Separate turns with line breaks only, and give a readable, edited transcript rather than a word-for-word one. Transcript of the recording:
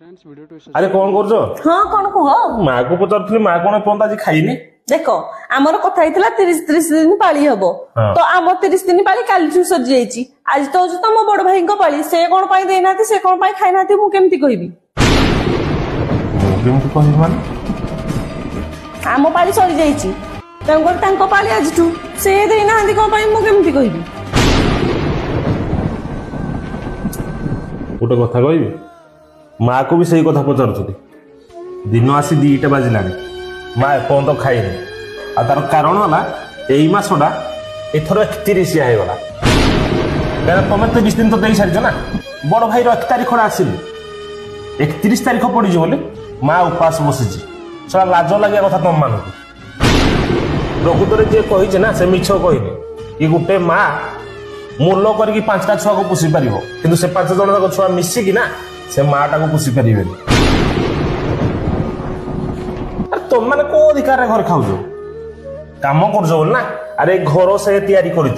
अरे कौन कर
हाँ कौन कुह
माँ को पचार माँ कौन एपर्त आज खाइनी
देख आमर कथा होता 30 दिन पाली हम तो आम 30 दिन पाली काली सरी जाइए आज तो हूँ तुम बड़ भाई पाली से कौन पाई देना से कौन पाई खाई ना मुझे कहबी आम पाली सरी जाइए पाली आज से देना कौन पाई मुझे कहबी
गोटे कथा कह माँ को भी सही कथा पचार दिन आसी 2टा बाजिला माँ एपर्त खाइनी आ तार कारण है यही मसटा एथर 31 होगा क्या तुम 30 दिन तो दे सारी ना बड़ भाई 1 तारीख आसिल 31 तारीख पड़ी बोले माँ उपास बसी सला लाज लगे कथा तुम मान प्रकृत जी कही ना से मिछ कहने ये गोटे माँ मूल करके 5टा छुआ को पोषी पार कि से 5 जन छुआ मिसिकी ना से माटा को पोषी पारे तुम मैंने कौ अधिकार घर खाऊ काम कर ना अरे घर से तैयारी कर